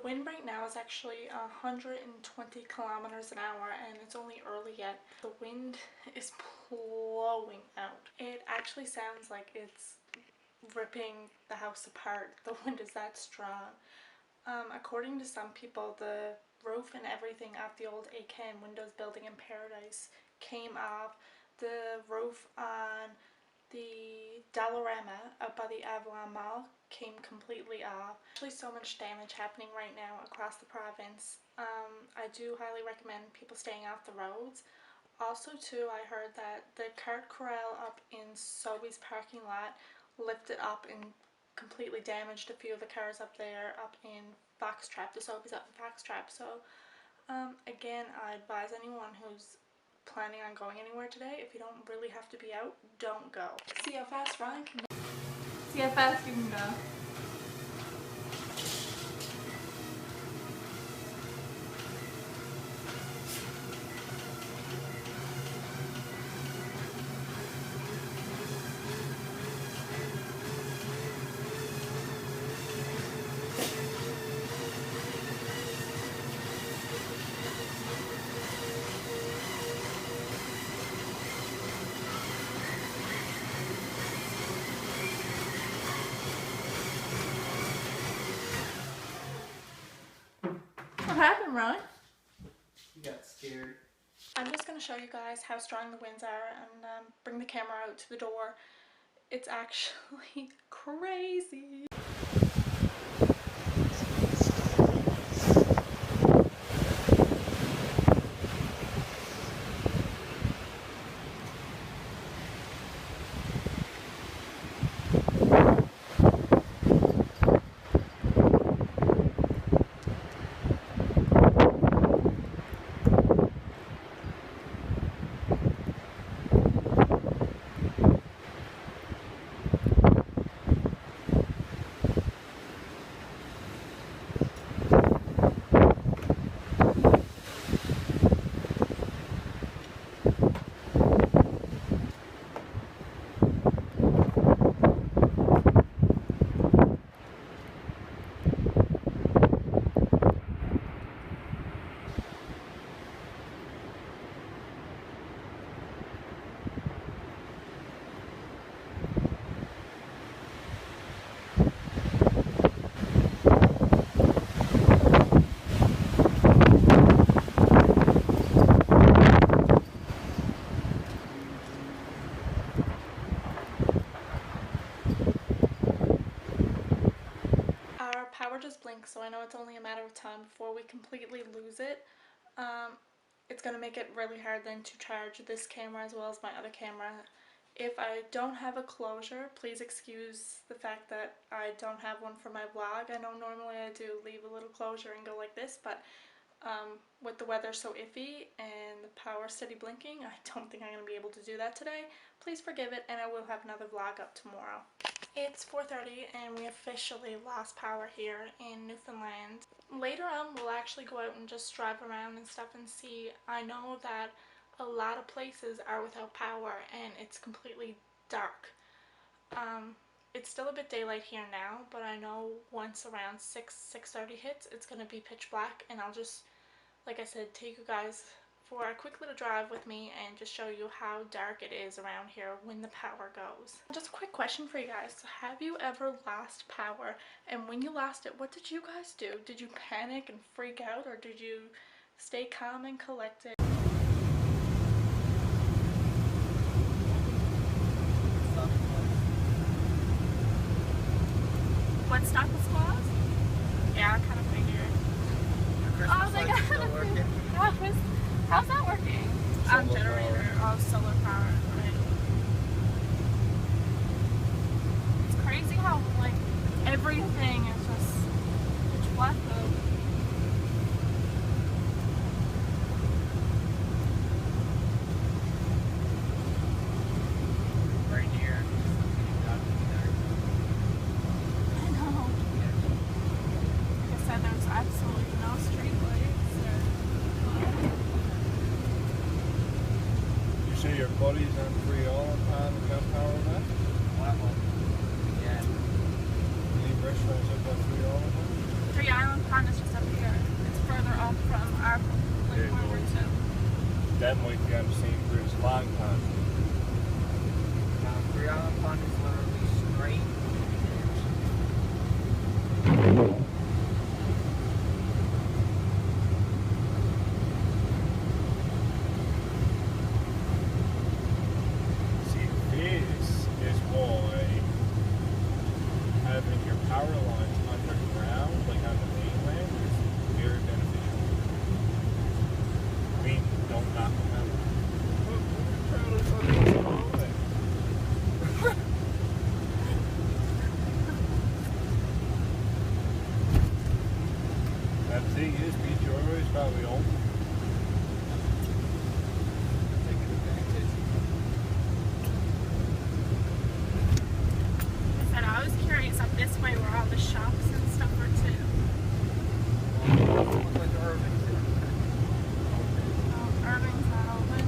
wind right now is actually 120 kilometers an hour and it's only early yet. The wind is blowing out. It actually sounds like it's ripping the house apart. The wind is that strong. According to some people, the roof and everything at the old Aken Windows building in Paradise came off. The roof on the Dollarama out by the Avalon Mall came completely off. Actually, so much damage happening right now across the province. I do highly recommend people staying off the roads. Also too, I heard that the cart corral up in Sobeys parking lot lifted up and completely damaged a few of the cars up there up in Foxtrap, the Sobeys up in Foxtrap. So again, I advise anyone who's planning on going anywhere today, if you don't really have to be out, don't go. See how fast Ryan can go. See how fast you can go. What happened, Ryan? You got scared. I'm just going to show you guys how strong the winds are and bring the camera out to the door. It's actually crazy. Power just blinks, so I know it's only a matter of time before we completely lose it. It's going to make it really hard then to charge this camera as well as my other camera. If I don't have a closure, please excuse the fact that I don't have one for my vlog. I know normally I do leave a little closure and go like this, but with the weather so iffy and the power steady blinking, I don't think I'm going to be able to do that today. Please forgive it, and I will have another vlog up tomorrow. It's 4:30 and we officially lost power here in Newfoundland. Later on we'll actually go out and just drive around and stuff and see. I know that a lot of places are without power and it's completely dark. It's still a bit daylight here now, but I know once around 6:30 hits, it's going to be pitch black, and I'll just, like I said, take you guys for a quick little drive with me and just show you how dark it is around here when the power goes. Just a quick question for you guys. Have you ever lost power? And when you lost it, what did you guys do? Did you panic and freak out, or did you stay calm and collected? What, Santa Claus? Yeah, I kind of figured. Oh my god! How's that working? Generator, solar power, right? It's crazy how, like, everything is just pitch black though. Right here. I know. Like I said, there's absolutely no street lights or... So your buddies on free all on got power back? That one. Yeah. Any restaurants up on free all of them? 3 Island Pond is just up that might be on the same grid as Long Pond. Three Island Pond is literally straight. See, this is why having your power lines underground, like on the mainland, is very beneficial. I mean, don't knock them out. Look, look at the fucking small. That thing is, BTR is probably old. Taking advantage. I said I was curious up this way where all the shops and stuff are too. Looks like the Irving's there. Oh, Irving's not open.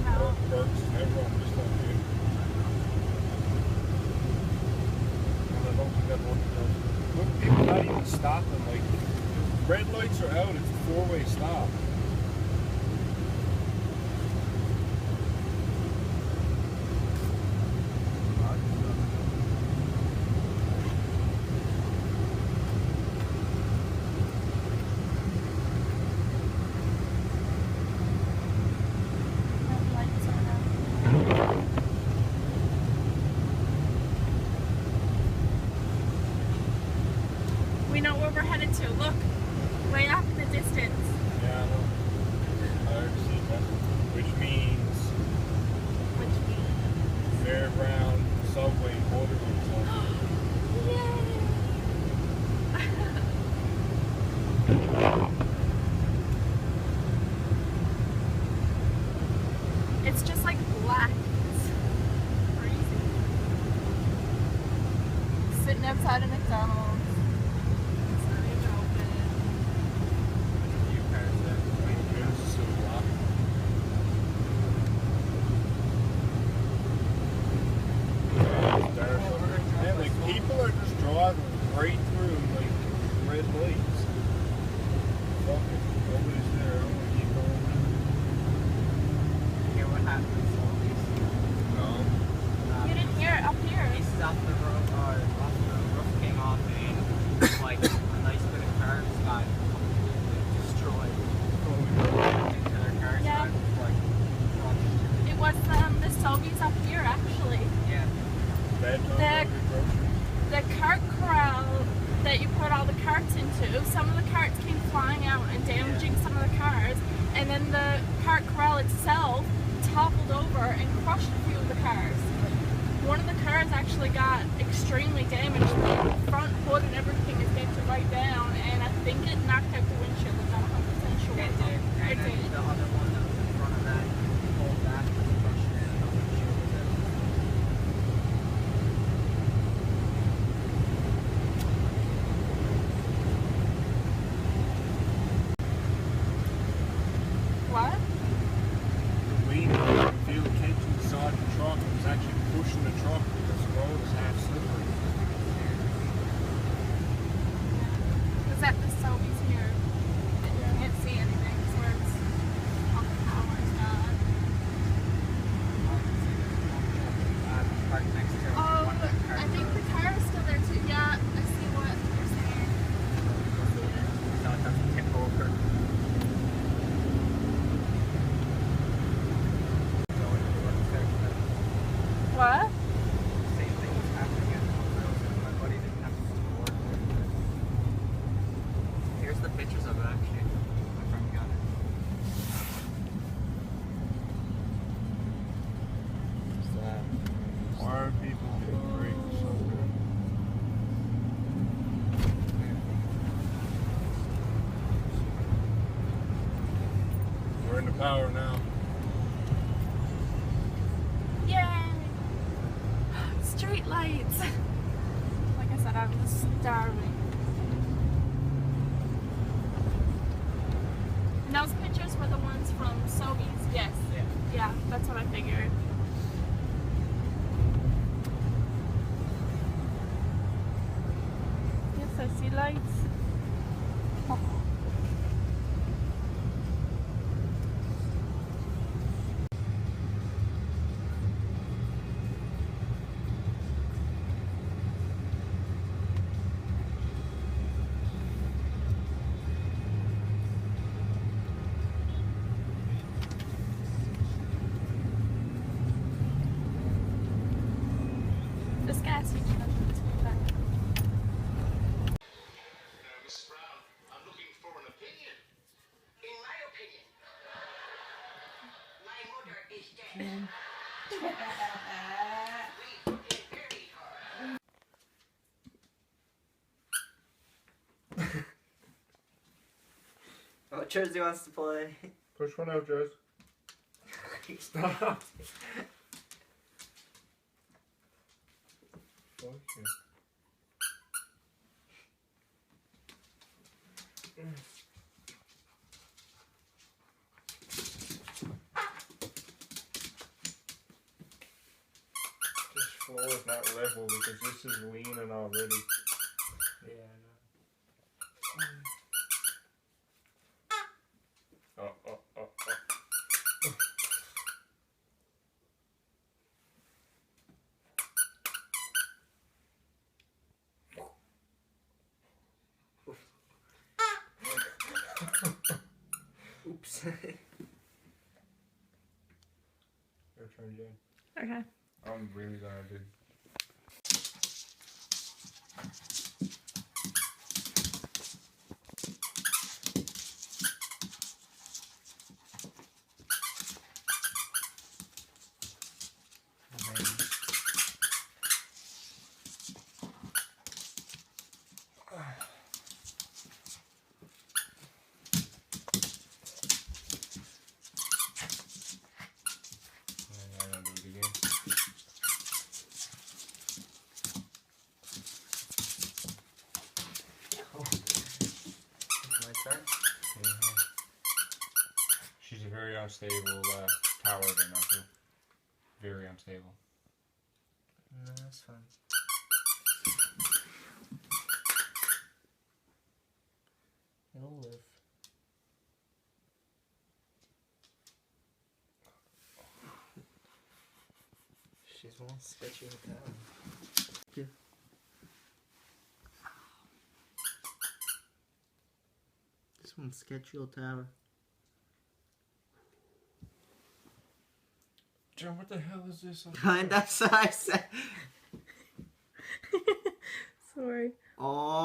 No. Burks, everyone just up here. And I don't think that one does. Look, people not even stopping. Like, red lights are out. It's a four-way stop. Lights are out. We know where we're headed to. Look, way off in the distance. Yeah, I know. I already seen that. Which means Which means. fairground, subway, border It's just like black. It's crazy. Sitting outside of McDonald's. It's not even open. You guys there. Man, like, people are just driving right through, like, red lights. Fuck it. Nobody's there. I'm gonna keep going. Hear what happened to all these? No. You didn't hear it up here. They stopped the road, off the roof came off, and like a nice bit of cars got completely destroyed. Into their cars, Yeah. got like crushed. It was the Sobeys up here actually. Yeah. Bad The- The cart corral that you put all the carts into, some of the carts came flying out and damaging some of the cars, and then the cart corral itself toppled over and crushed a few of the cars. One of the cars actually got extremely damaged. The front hood and everything is dented right down, and I think it knocked out the windshield. I'm not 100% sure. It did. And It then did. the other one that was in front of that whole back was crushed and the windshield was in. What? The weight of the field catching the side of the truck was actually pushing the truck because the road is half slippery. Because at the Sobeys here, you can't see anything because where it's on the power's not. Parked next to Oh, one of the cars. I think the car is still there too. Yeah, I see what you're saying. So it doesn't tip over. What? Same thing was happening at Outage, and my buddy didn't have to work. Here's the pictures of it actually. My friend got it. Why are people getting brakes so good? We're in the power now. Yay! Street lights. Like I said, I'm starving. And those pictures were the ones from Sobeys. Yes. Yeah. Yeah, that's what I figured. Oh, Jersey wants to play. Push one out, Jez. Stop. Fuck you. This floor is not level because this is leaning already. Yeah, Oh, oh, oh, oh. Oops. Your turn, Jen. Okay. I'm really gonna do. I'm gonna do it again. My turn? Mhm. She's a very unstable tower then, I feel. Very unstable. No, that's fine. It'll live. She's one sketchy town. Yeah. This one's sketchy old tower. John, what the hell is this? That's what I said. Sorry. Oh.